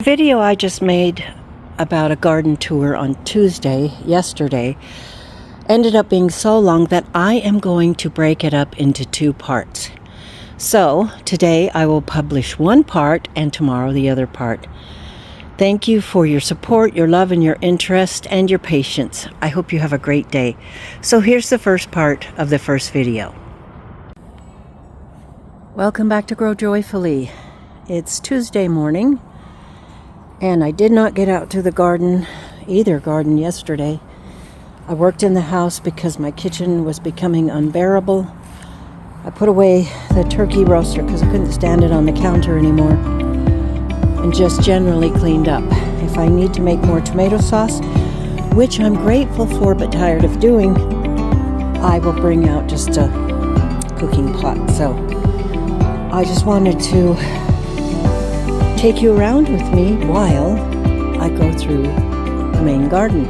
The video I just made about a garden tour on yesterday, ended up being so long that I am going to break it up into two parts. So today I will publish one part and tomorrow the other part. Thank you for your support, your love, and your interest, and your patience. I hope you have a great day. So here's the first part of the first video. Welcome back to Grow Joyfully. It's Tuesday morning, and I did not get out to the either garden yesterday. I worked in the house because my kitchen was becoming unbearable. I put away the turkey roaster because I couldn't stand it on the counter anymore, and just generally cleaned up. If I need to make more tomato sauce, which I'm grateful for but tired of doing, I will bring out just a cooking pot. So I just wanted to take you around with me while I go through the main garden.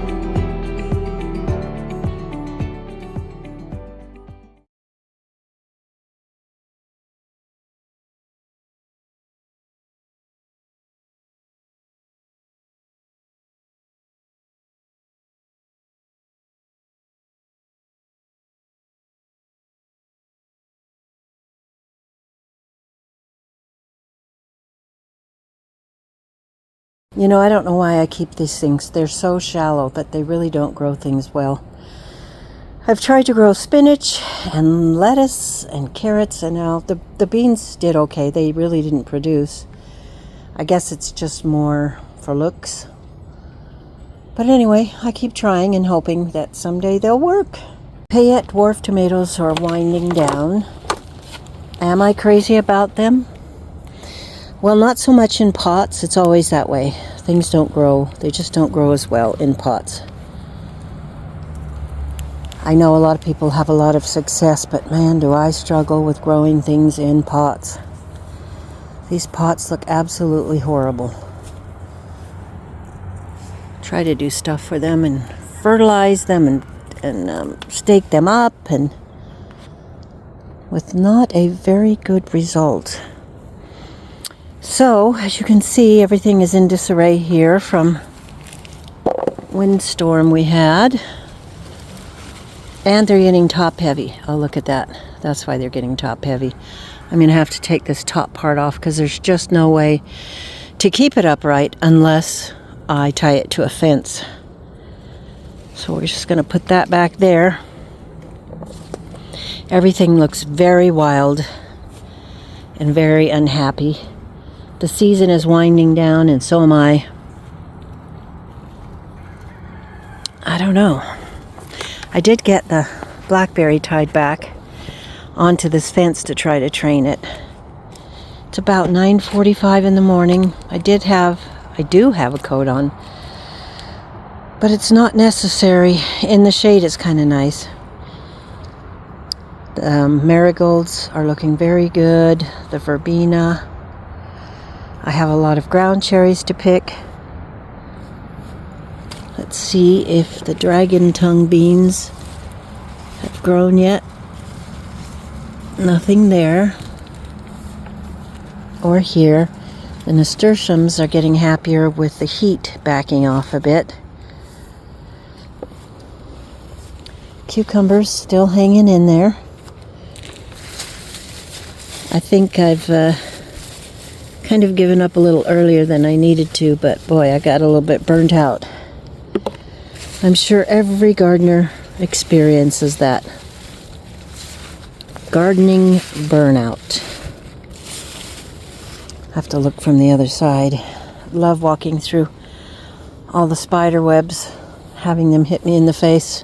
You know, I don't know why I keep these things. They're so shallow, but they really don't grow things well. I've tried to grow spinach and lettuce and carrots, and now the beans did okay. They really didn't produce. I guess it's just more for looks. But anyway, I keep trying and hoping that someday they'll work. Payette dwarf tomatoes are winding down. Am I crazy about them? Well, not so much in pots. It's always that way. Things don't grow. They just don't grow as well in pots. I know a lot of people have a lot of success, but man, do I struggle with growing things in pots. These pots look absolutely horrible. Try to do stuff for them and fertilize them and stake them up, and with not a very good result. So, as you can see, everything is in disarray here from windstorm we had. And they're getting top heavy. Oh, look at that. That's why they're getting top heavy. I'm going to have to take this top part off because there's just no way to keep it upright unless I tie it to a fence. So we're just going to put that back there. Everything looks very wild and very unhappy. The season is winding down, and so am I. I don't know. I did get the blackberry tied back onto this fence to try to train it. It's about 9:45 in the morning. I do have a coat on, but it's not necessary. In the shade, it's kind of nice. The marigolds are looking very good. The verbena. I have a lot of ground cherries to pick. Let's see if the dragon tongue beans have grown yet. Nothing there or here. The nasturtiums are getting happier with the heat backing off a bit. Cucumbers still hanging in there. I think I've kind of given up a little earlier than I needed to, but boy, I got a little bit burnt out. I'm sure every gardener experiences that. Gardening burnout. Have to look from the other side. Love walking through all the spider webs, having them hit me in the face.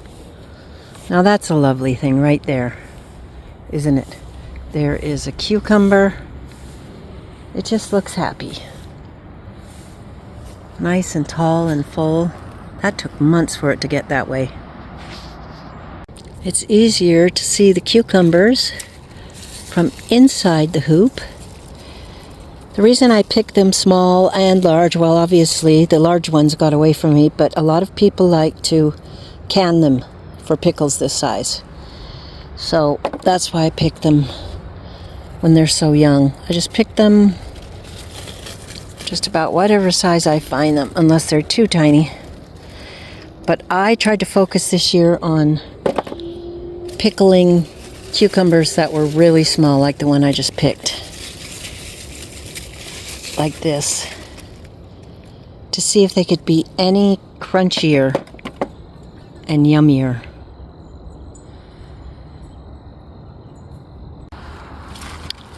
Now that's a lovely thing right there, isn't it? There is a cucumber. It just looks happy. Nice and tall and full. That took months for it to get that way. It's easier to see the cucumbers from inside the hoop. The reason I picked them small and large, well, obviously the large ones got away from me, but a lot of people like to can them for pickles this size. So that's why I picked them when they're so young. I just picked them Just about whatever size I find them, unless they're too tiny. But I tried to focus this year on pickling cucumbers that were really small, like the one I just picked. Like this. To see if they could be any crunchier and yummier.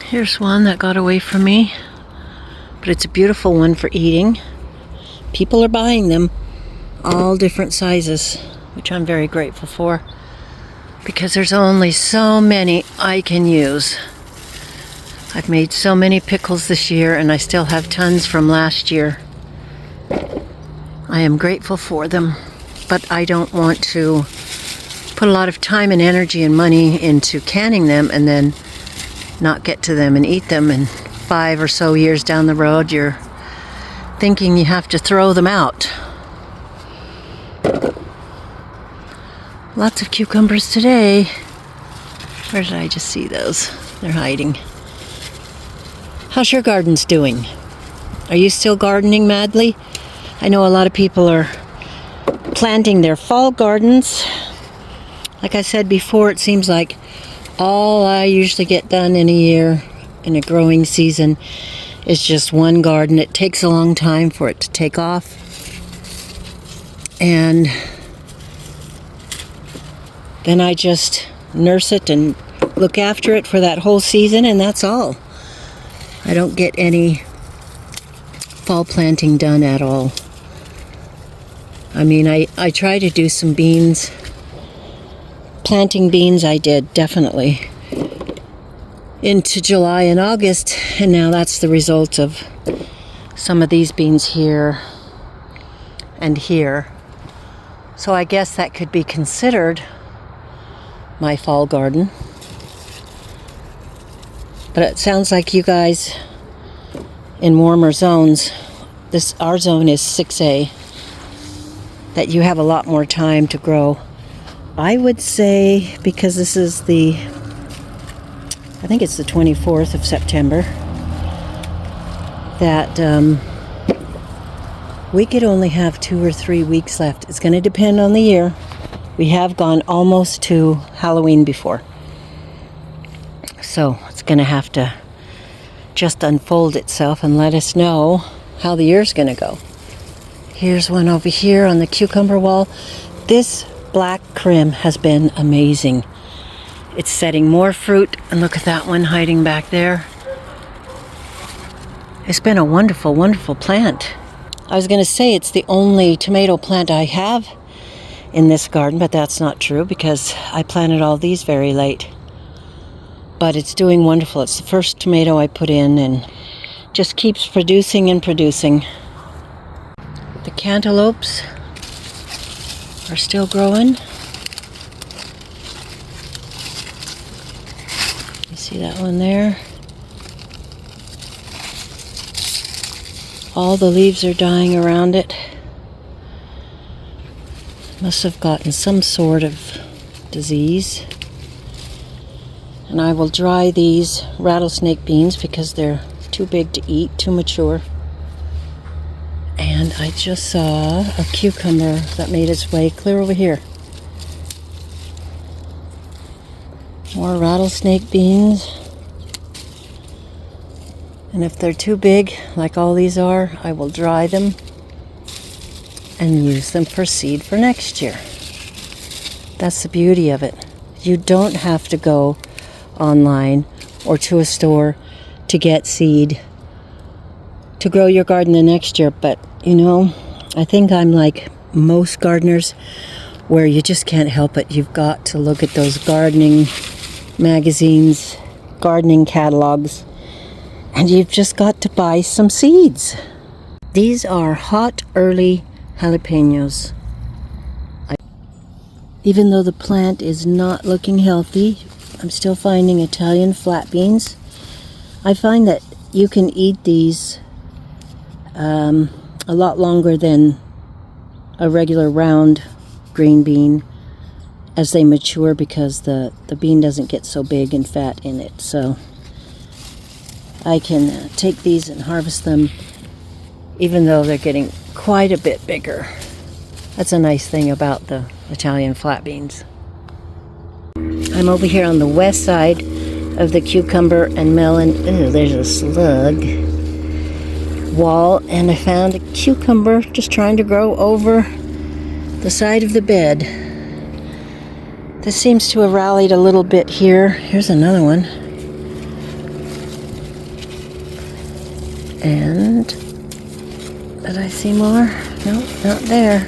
Here's one that got away from me, but it's a beautiful one for eating. People are buying them, all different sizes, which I'm very grateful for, because there's only so many I can use. I've made so many pickles this year, and I still have tons from last year. I am grateful for them, but I don't want to put a lot of time and energy and money into canning them and then not get to them and eat them, and 5 or so years down the road you're thinking you have to throw them out. Lots of cucumbers today. Where did I just see those? They're hiding. How's your gardens doing? Are you still gardening madly? I know a lot of people are planting their fall gardens. Like I said before, it seems like all I usually get done in a year, in a growing season, is just one garden. It takes a long time for it to take off. And then I just nurse it and look after it for that whole season, and that's all. I don't get any fall planting done at all. I mean, I try to do some beans. Planting beans I did, definitely, into July and August, and now that's the result of some of these beans here and here. So I guess that could be considered my fall garden. But it sounds like you guys in warmer zones, our zone is 6A, that you have a lot more time to grow. I would say, because this is I think it's the 24th of September, that we could only have 2 or 3 weeks left. It's going to depend on the year. We have gone almost to Halloween before. So it's going to have to just unfold itself and let us know how the year's going to go. Here's one over here on the cucumber wall. This black crim has been amazing. It's setting more fruit, and look at that one hiding back there. It's been a wonderful, wonderful plant. I was going to say it's the only tomato plant I have in this garden, but that's not true because I planted all these very late. But it's doing wonderful. It's the first tomato I put in and just keeps producing and producing. The cantaloupes are still growing. You see that one there? All the leaves are dying around it. Must have gotten some sort of disease. And I will dry these rattlesnake beans because they're too big to eat, too mature. And I just saw a cucumber that made its way clear over here. More rattlesnake beans. And if they're too big, like all these are, I will dry them and use them for seed for next year. That's the beauty of it. You don't have to go online or to a store to get seed to grow your garden the next year. But you know, I think I'm like most gardeners where you just can't help it. You've got to look at those gardening magazines, gardening catalogs, and you've just got to buy some seeds. These are hot early jalapenos. Even though the plant is not looking healthy, I'm still finding Italian flat beans. I find that you can eat these a lot longer than a regular round green bean as they mature because the bean doesn't get so big and fat in it. So I can take these and harvest them even though they're getting quite a bit bigger. That's a nice thing about the Italian flat beans. I'm over here on the west side of the cucumber and melon. Ooh, there's a slug wall, and I found a cucumber just trying to grow over the side of the bed. This seems to have rallied a little bit here. Here's another one. And did I see more? No, not there.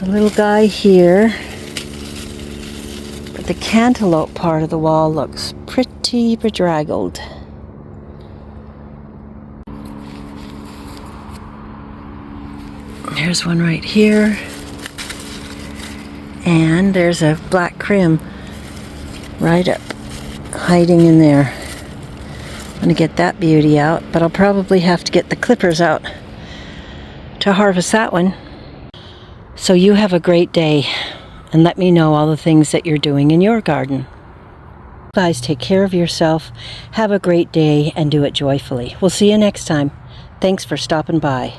A little guy here. But the cantaloupe part of the wall looks pretty bedraggled. There's one right here. And there's a black crim right up, hiding in there. I'm going to get that beauty out, but I'll probably have to get the clippers out to harvest that one. So you have a great day, and let me know all the things that you're doing in your garden. Guys, take care of yourself, have a great day, and do it joyfully. We'll see you next time. Thanks for stopping by.